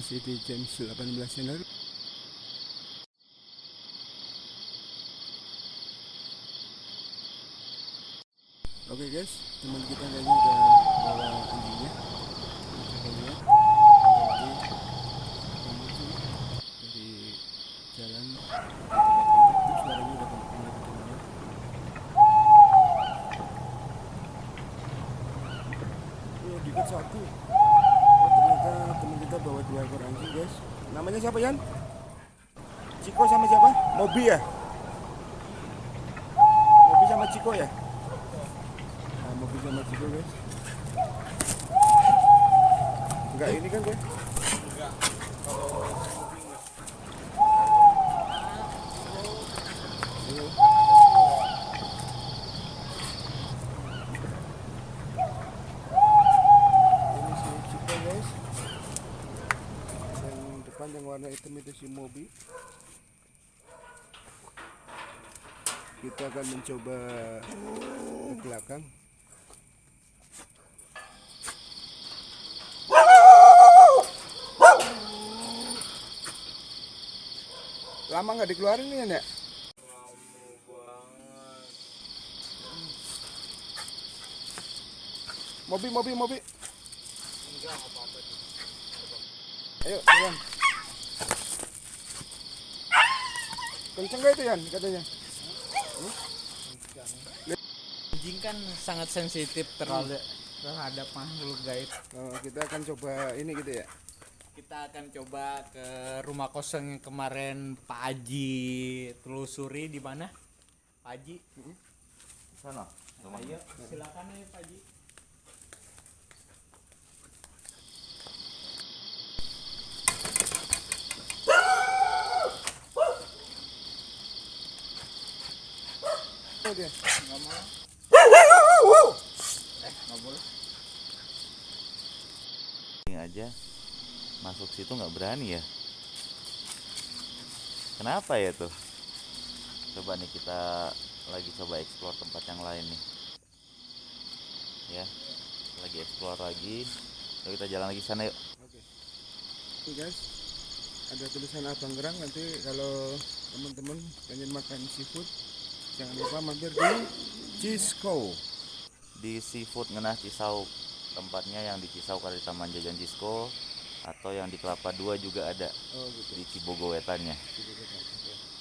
masih di James 18 channel. Oke guys, teman kita kayaknya udah bawa anjingnya. Kita lihat nanti menuju dari jalan ke tempat kita. Tuh suaranya udah mulai kedengaran. Oh, dikit satu. Oh, ternyata teman kita bawa 2 ekor anjing guys. Namanya siapa Yan? Ciko sama siapa? Mobi ya? Mobi sama Ciko ya? Nah, Mobi sama Ciko guys. Enggak ini kan guys? Enggak. Kalau Mobi enggak. Ayo. Ini si Ciko guys. Yang depan yang warna hitam itu si Mobi. Kita akan mencoba ke belakang. Lama nggak dikeluarin nih ya, Nek? Mobi. Enggak apa-apa. Ayo, Yan. Kenceng gak itu Yan katanya? Anjing kan sangat sensitif terhadap makhluk gaib. Oh, kita akan coba ini gitu ya. Kita akan coba ke rumah kosong yang kemarin Pak Haji telusuri di mana? Pak Haji. Sana. Ayo, silakan ya Pak Haji. Oh, dia. Enggak mau. Enggak boleh. Ini aja masuk situ nggak berani ya. Kenapa ya tuh? Coba nih kita lagi coba explore tempat yang lain nih. Ya, lagi explore lagi. Lalu kita jalan lagi sana yuk. Oke. Ini guys, ada tulisan Abang Gerang. Nanti kalau teman-teman pengen makan seafood, jangan lupa mampir di Cisco. Di Seafood Ngenah Cisau, tempatnya yang di Cisau kalau di Taman Jajan Cisco, atau yang di Kelapa 2 juga ada. Oh gitu. Di Cibogo Wetannya. Oke.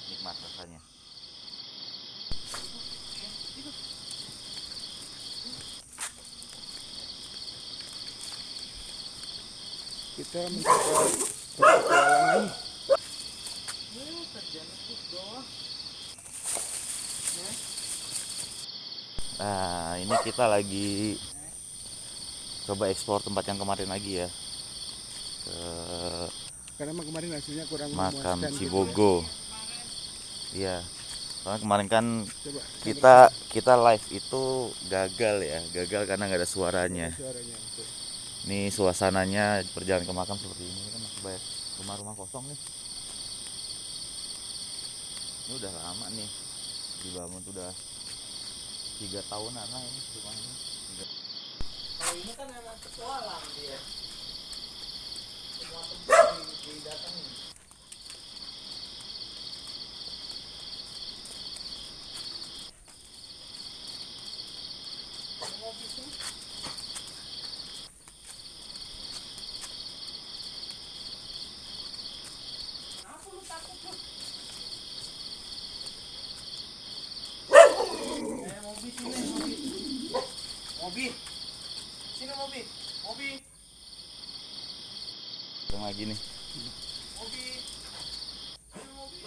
Nikmat rasanya. Kita mencoba berpetualangan. Nah, ini kita lagi coba eksplor tempat yang kemarin lagi ya. Ke Karena kemarin hasilnya kurang makam memuaskan gitu ya. Cibogo. Iya. Soalnya kemarin kan Coba kita live itu gagal ya. Gagal karena nggak ada suaranya. suaranya. Oke. Ini suasananya perjalanan ke makam seperti ini. Kan masih banyak rumah-rumah kosong nih. Ini udah lama nih dibangun, tuh udah 3 tahunan lah ini rumah ini. Kalau ini kan emang petualang dia. Semua tempat didatangi. Mau bisnis? Kenapa lu takut lu? Mobi sini, Mobi. Mobi. Sini Mobi. Mobi. Yang lagi nih. Mobi. Sini Mobi.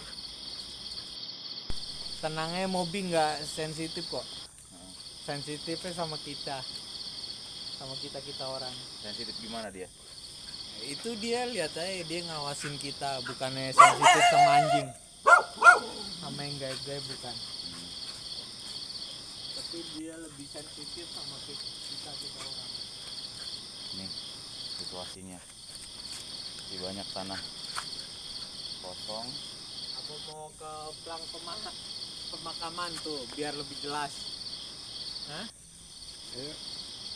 Tenangnya Mobi nggak sensitif kok. Sensitifnya sama kita. Sama kita orang. Sensitif gimana dia? Itu dia lihat aja dia ngawasin kita, bukannya sensitif sama anjing. Sama yang gaib-gaib bukan. Tapi dia lebih sensitif sama kita orang. Nih situasinya. Masih banyak tanah kosong. Aku mau ke plang pemakaman tuh biar lebih jelas. Hah? Ayo,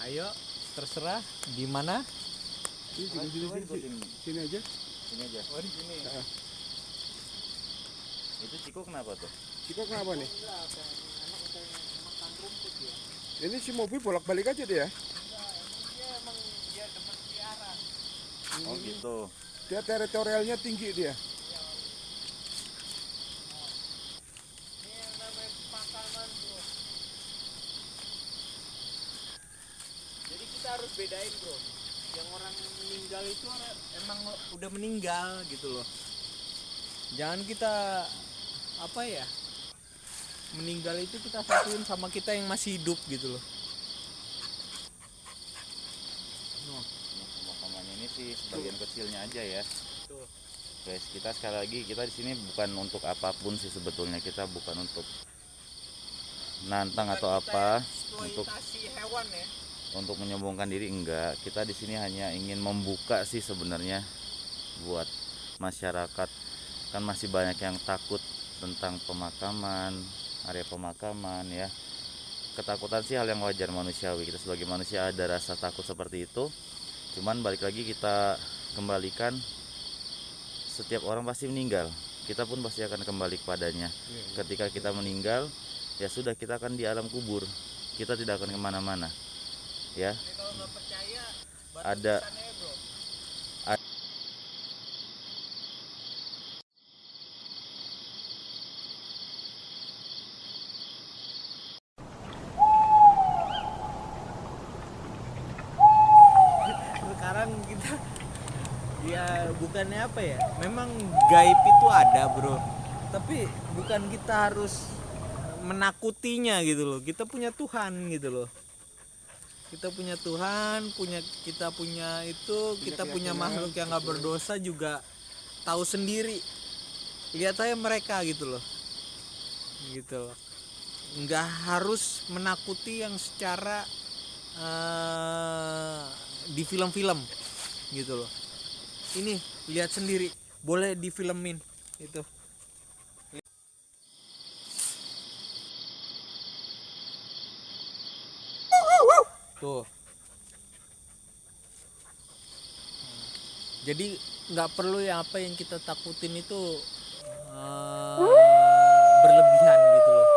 Ayo, terserah di mana? sini aja. Sini aja. Oh di sini. Nah, Itu Ciko kenapa tuh? Ciko kenapa nih? Enggak, anak udah makan rumput ya. Ini si mobil bolak-balik aja dia. Emang dia demen piara. Oh gitu. Dia teritorialnya tinggi dia. Ini yang namanya pemakaman bro. Jadi kita harus bedain bro. Yang orang meninggal itu emang udah meninggal gitu loh. Jangan kita apa ya? Meninggal itu kita satuin sama kita yang masih hidup gitu loh. Pemakamannya ini sih sebagian kecilnya aja ya. Tuh. Guys, kita sekali lagi kita di sini bukan untuk apapun sih sebetulnya, kita bukan untuk nantang atau apa, untuk Eksploitasi hewan ya. untuk menyombongkan diri enggak. Kita di sini hanya ingin membuka sih sebenarnya buat masyarakat. Kan masih banyak yang takut tentang pemakaman, area pemakaman ya. Ketakutan sih hal yang wajar manusiawi. Kita sebagai manusia ada rasa takut seperti itu. Cuman balik lagi kita kembalikan, setiap orang pasti meninggal. Kita pun pasti akan kembali kepadanya. Ketika kita meninggal, ya sudah, kita akan di alam kubur. Kita tidak akan kemana-mana. Ya, Ini kalau nggak percaya, ada bro. Sekarang kita ya bukannya apa ya, memang gaib itu ada bro, tapi bukan kita harus menakutinya gitu loh. Kita punya Tuhan gitu loh, kita punya Tuhan, kita punya itu, kita punya makhluk yang nggak berdosa juga tahu sendiri. Lihat aja mereka gitu loh, nggak harus menakuti yang secara di film-film gitu loh. Ini lihat sendiri, boleh difilmin itu. Tuh. Jadi nggak perlu yang apa yang kita takutin itu berlebihan gitu loh.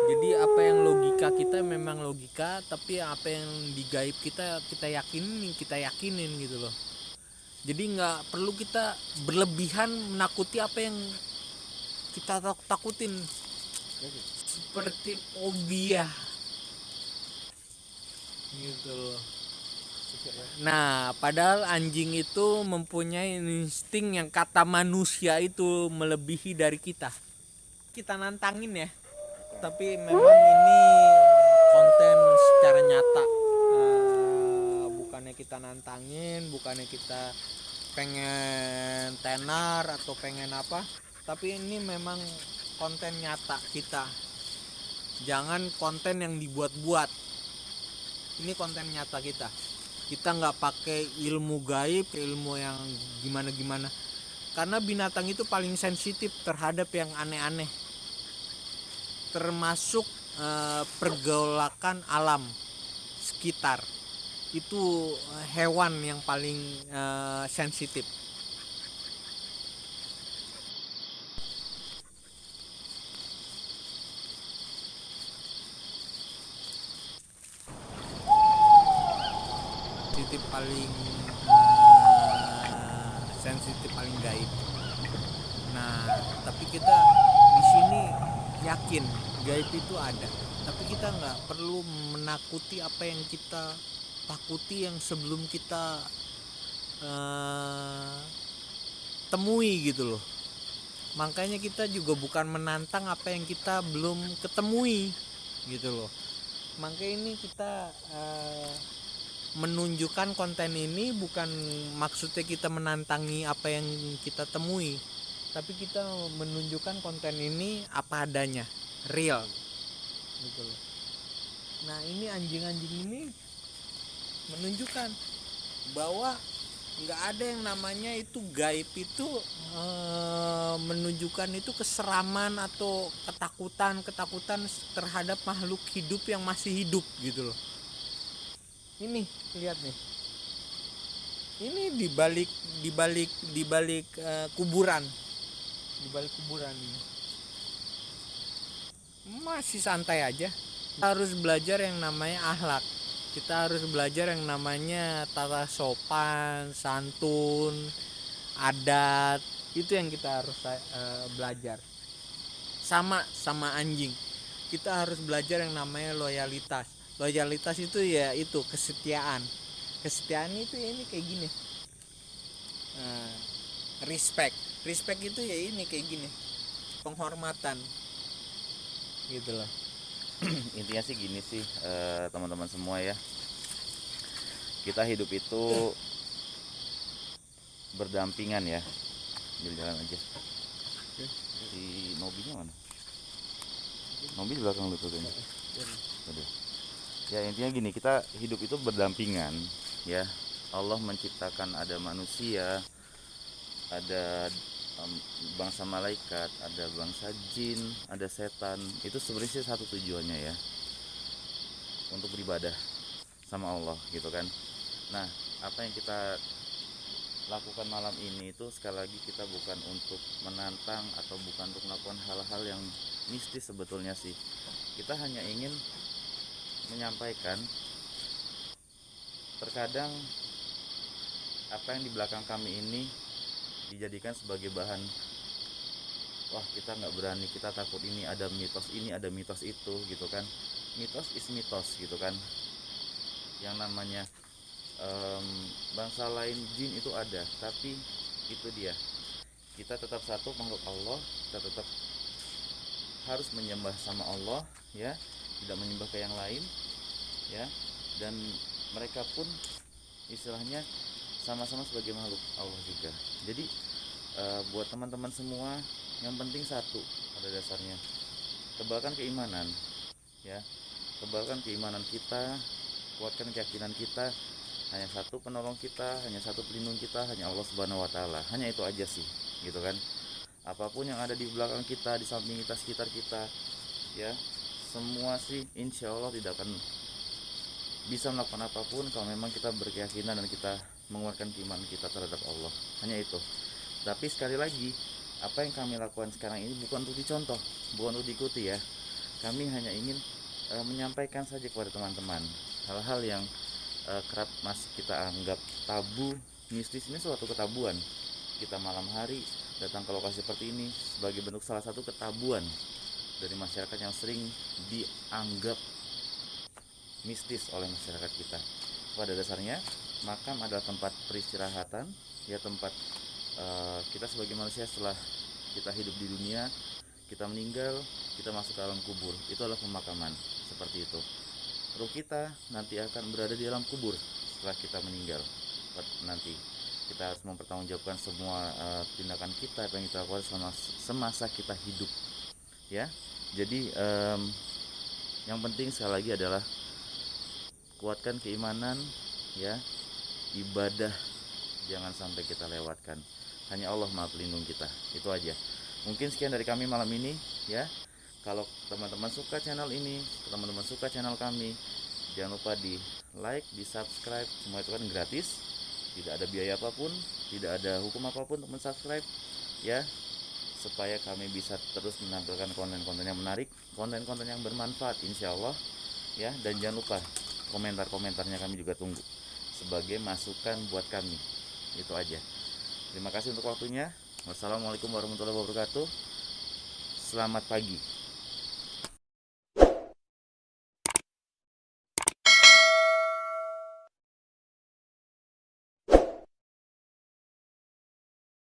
Jadi apa yang logika kita memang logika, tapi apa yang di gaib kita yakinin gitu loh. Jadi nggak perlu kita berlebihan menakuti apa yang kita takutin, seperti fobia gitu loh. Nah, padahal anjing itu mempunyai insting yang kata manusia itu melebihi dari kita. Kita nantangin ya, tapi memang ini konten secara nyata. Bukannya kita nantangin, bukannya kita pengen tenar atau pengen apa, tapi ini memang konten nyata kita. Jangan konten yang dibuat-buat. Ini konten nyata kita. Kita nggak pakai ilmu gaib, ilmu yang gimana-gimana. Karena binatang itu paling sensitif terhadap yang aneh-aneh. Termasuk pergolakan alam sekitar. Itu hewan yang paling sensitif. Sensitif paling gaib. Nah, tapi kita di sini yakin gaib itu ada. Tapi kita nggak perlu menakuti apa yang kita takuti yang sebelum kita temui gitu loh. Makanya kita juga bukan menantang apa yang kita belum ketemui gitu loh. Makanya ini kita menunjukkan konten ini bukan maksudnya kita menantangi apa yang kita temui, tapi kita menunjukkan konten ini apa adanya, real gitu loh. Nah, ini anjing-anjing ini menunjukkan bahwa nggak ada yang namanya itu gaib itu menunjukkan itu keseraman atau ketakutan terhadap makhluk hidup yang masih hidup gitu loh. Ini lihat nih, Ini di balik kuburan. Di balik kuburan ini. Masih santai aja. Kita harus belajar yang namanya akhlak. Kita harus belajar yang namanya tata sopan, santun, adat. Itu yang kita harus belajar. Sama anjing. Kita harus belajar yang namanya loyalitas. Loyalitas itu ya itu kesetiaan. Kesetiaan itu ya ini kayak gini. Respect itu ya ini kayak gini, penghormatan gitu loh. Intinya sih gini sih, teman-teman semua ya, kita hidup itu berdampingan ya. Ambil jalan aja. Si Nobinya mana? Nobi di belakang lu tuh kayaknya. Aduh. Ya intinya gini, kita hidup itu berdampingan ya. Allah menciptakan ada manusia, ada bangsa malaikat, ada bangsa jin, ada setan. Itu sebenarnya satu tujuannya ya, untuk beribadah sama Allah gitu kan. Nah, apa yang kita lakukan malam ini itu sekali lagi kita bukan untuk menantang atau bukan untuk melakukan hal-hal yang mistis sebetulnya sih. Kita hanya ingin menyampaikan, terkadang apa yang di belakang kami ini dijadikan sebagai bahan, wah kita nggak berani, kita takut, ini ada mitos itu gitu kan. Mitos is mitos gitu kan. Yang namanya bangsa lain jin itu ada, tapi itu dia, kita tetap satu makhluk Allah, kita tetap harus menyembah sama Allah ya, tidak menyembah ke yang lain ya. Dan mereka pun istilahnya sama-sama sebagai makhluk Allah juga. Jadi buat teman-teman semua, yang penting satu pada dasarnya, tebalkan keimanan ya, tebalkan keimanan kita, kuatkan keyakinan kita. Hanya satu penolong kita, hanya satu pelindung kita, hanya Allah Subhanahu wa Ta'ala. Hanya itu aja sih gitu kan. Apapun yang ada di belakang kita, di samping kita, sekitar kita ya, semua sih insya Allah tidak akan bisa melakukan apapun kalau memang kita berkeyakinan dan kita menguatkan keimanan kita terhadap Allah. Hanya itu. Tapi sekali lagi, apa yang kami lakukan sekarang ini bukan untuk dicontoh, bukan untuk diikuti ya. Kami hanya ingin menyampaikan saja kepada teman-teman hal-hal yang kerap masih kita anggap tabu, mistis. Ini suatu ketabuan. Kita malam hari datang ke lokasi seperti ini sebagai bentuk salah satu ketabuan dari masyarakat yang sering dianggap mistis oleh masyarakat kita. Pada dasarnya makam adalah tempat peristirahatan ya, tempat kita sebagai manusia setelah kita hidup di dunia, kita meninggal, kita masuk ke alam kubur, itu adalah pemakaman. Seperti itu. Ruh kita nanti akan berada di dalam kubur setelah kita meninggal. Nanti kita harus mempertanggungjawabkan semua tindakan kita, apa yang kita lakukan semasa kita hidup ya. Jadi yang penting sekali lagi adalah kuatkan keimanan ya, ibadah jangan sampai kita lewatkan. Hanya Allah Maha Pelindung kita. Itu aja. Mungkin sekian dari kami malam ini ya. Kalau teman-teman suka channel ini, teman-teman suka channel kami, jangan lupa di like, di subscribe. Semua itu kan gratis, tidak ada biaya apapun, tidak ada hukum apapun untuk mensubscribe ya, supaya kami bisa terus menampilkan konten-konten yang menarik, konten-konten yang bermanfaat insya Allah ya. Dan jangan lupa komentar-komentarnya kami juga tunggu sebagai masukan buat kami. Itu aja. Terima kasih untuk waktunya. Wassalamualaikum warahmatullahi wabarakatuh. Selamat pagi.